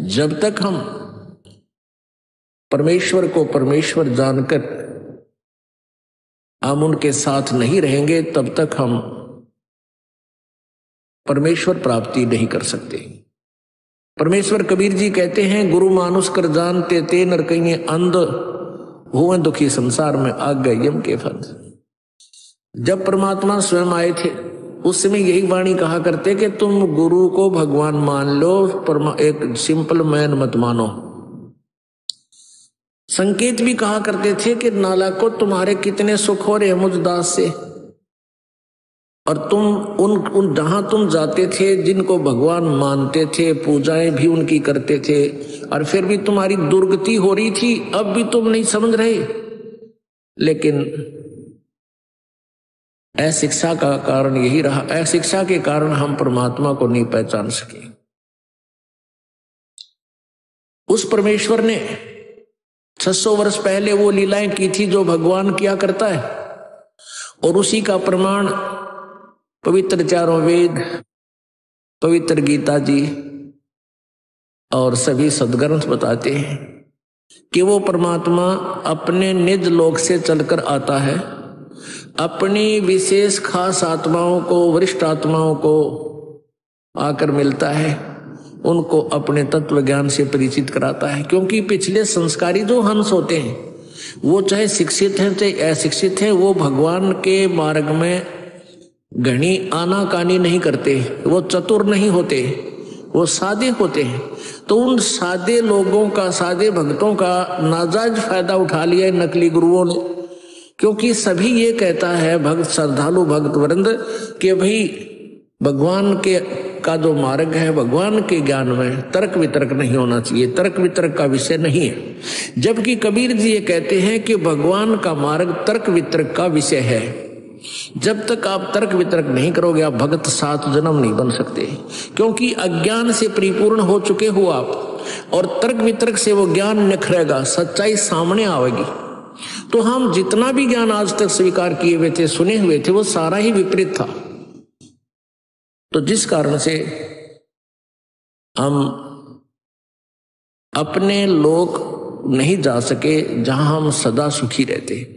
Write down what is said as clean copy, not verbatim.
जब तक हम परमेश्वर को परमेश्वर जानकर हम उनके साथ नहीं रहेंगे, तब तक हम परमेश्वर प्राप्ति नहीं कर सकते। परमेश्वर कबीर जी कहते हैं, गुरु मानुष कर जानते ते नर कहीं अंध हुए दुखी संसार में आ गए यम के फंद। जब परमात्मा स्वयं आए थे उस समय यही वाणी कहा करते कि तुम गुरु को भगवान मान लो, एक सिंपल मैन मत मानो। संकेत भी कहा करते थे कि नाला को तुम्हारे कितने सुख हो रहे मुझ दास से, और तुम उन जहां तुम जाते थे जिनको भगवान मानते थे, पूजाएं भी उनकी करते थे, और फिर भी तुम्हारी दुर्गति हो रही थी। अब भी तुम नहीं समझ रहे, लेकिन अशिक्षा का कारण यही रहा। अशिक्षा के कारण हम परमात्मा को नहीं पहचान सके। उस परमेश्वर ने 600 वर्ष पहले वो लीलाएं की थी जो भगवान किया करता है, और उसी का प्रमाण पवित्र चारों वेद, पवित्र गीता जी और सभी सद्ग्रंथ बताते हैं कि वो परमात्मा अपने निज लोक से चलकर आता है, अपनी विशेष खास आत्माओं को, वरिष्ठ आत्माओं को आकर मिलता है, उनको अपने तत्व ज्ञान से परिचित कराता है। क्योंकि पिछले संस्कारी जो हंस होते हैं वो चाहे शिक्षित हैं चाहे अशिक्षित हैं, वो भगवान के मार्ग में घनी आनाकानी नहीं करते, वो चतुर नहीं होते, वो सादे होते हैं। तो उन सादे लोगों का, सादे भक्तों का नाजायज फायदा उठा लिया नकली गुरुओं ने। क्योंकि सभी ये कहता है भक्त, श्रद्धालु भक्त वृंद, कि भाई भगवान के का जो मार्ग है, भगवान के ज्ञान में तर्क वितर्क नहीं होना चाहिए, तर्क वितर्क का विषय नहीं है। जबकि कबीर जी ये कहते हैं कि भगवान का मार्ग तर्क वितर्क का विषय है। जब तक आप तर्क वितर्क नहीं करोगे, आप भगत 7 जन्म नहीं बन सकते, क्योंकि अज्ञान से परिपूर्ण हो चुके हो आप, और तर्क वितर्क से वो ज्ञान निखरेगा, सच्चाई सामने आएगी। तो हम जितना भी ज्ञान आज तक स्वीकार किए हुए थे, सुने हुए थे, वो सारा ही विपरीत था। तो जिस कारण से हम अपने लोक नहीं जा सके जहां हम सदा सुखी रहते।